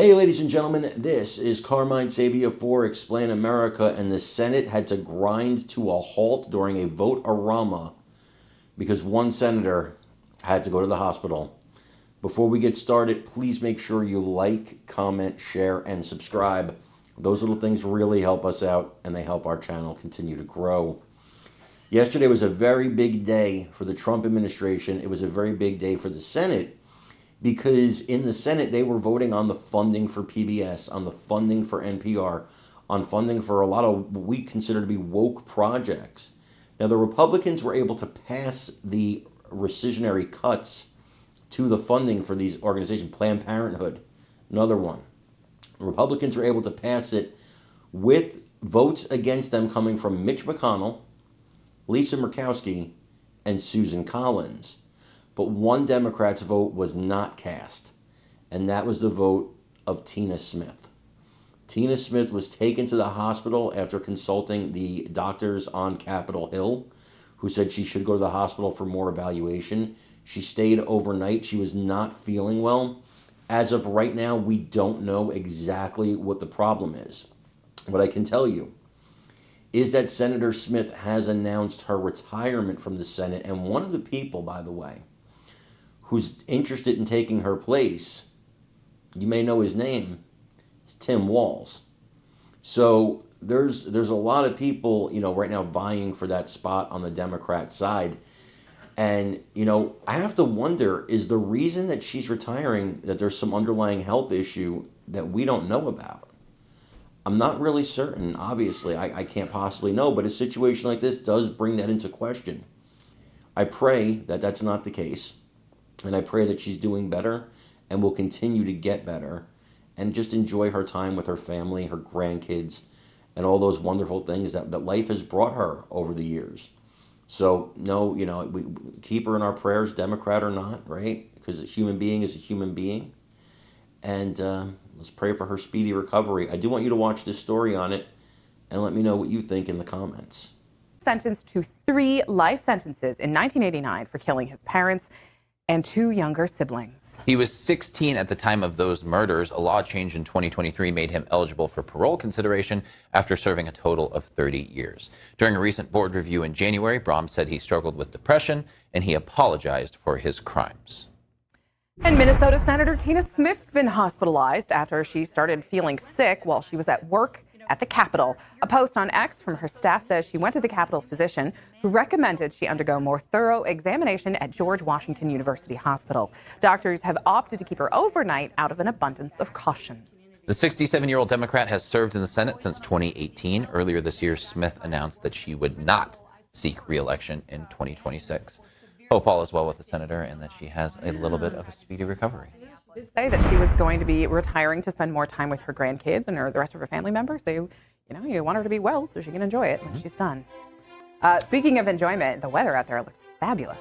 Hey, ladies and gentlemen, this is Carmine Sabia for Explain America, and the Senate had to grind to a halt during a vote-a-rama because one senator had to go to the hospital. Before we get started, please make sure you like, comment, share, and subscribe. Those little things really help us out, and they help our channel continue to grow. Yesterday was a very big day for the Trump administration. It was a very big day for the Senate, because in the Senate, they were voting on the funding for PBS, on the funding for NPR, on funding for a lot of what we consider to be woke projects. Now, the Republicans were able to pass the rescissionary cuts to the funding for these organizations. Planned Parenthood, another one. The Republicans were able to pass it with votes against them coming from Mitch McConnell, Lisa Murkowski, and Susan Collins. But one Democrat's vote was not cast, and that was the vote of Tina Smith. Tina Smith was taken to the hospital after consulting the doctors on Capitol Hill, who said she should go to the hospital for more evaluation. She stayed overnight. She was not feeling well. As of right now, we don't know exactly what the problem is. What I can tell you is that Senator Smith has announced her retirement from the Senate, and one of the people, by the way, who's interested in taking her place, you may know his name, is Tim Walz. So there's a lot of people, right now vying for that spot on the Democrat side. And, I have to wonder, is the reason that she's retiring that there's some underlying health issue that we don't know about? I'm not really certain. Obviously, I can't possibly know, but a situation like this does bring that into question. I pray that that's not the case. And I pray that she's doing better and will continue to get better and just enjoy her time with her family, her grandkids, and all those wonderful things that life has brought her over the years. So, no, we keep her in our prayers, Democrat or not, right? Because a human being is a human being. And let's pray for her speedy recovery. I do want you to watch this story on it and let me know what you think in the comments. Sentenced to 3 life sentences in 1989 for killing his parents and 2 younger siblings. He was 16 at the time of those murders. A law change in 2023 made him eligible for parole consideration after serving a total of 30 years. During a recent board review in January, Brahms said he struggled with depression and he apologized for his crimes. And Minnesota Senator Tina Smith's been hospitalized after she started feeling sick while she was at work at the Capitol. A post on X from her staff says she went to the Capitol physician who recommended she undergo more thorough examination at George Washington University Hospital. Doctors have opted to keep her overnight out of an abundance of caution. The 67-year-old Democrat has served in the Senate since 2018. Earlier this year, Smith announced that she would not seek re-election in 2026. Hope all is well with the senator and that she has a little bit of a speedy recovery. Did say that she was going to be retiring to spend more time with her grandkids and the rest of her family members. So, you want her to be well so she can enjoy it when she's done. Speaking of enjoyment, the weather out there looks fabulous.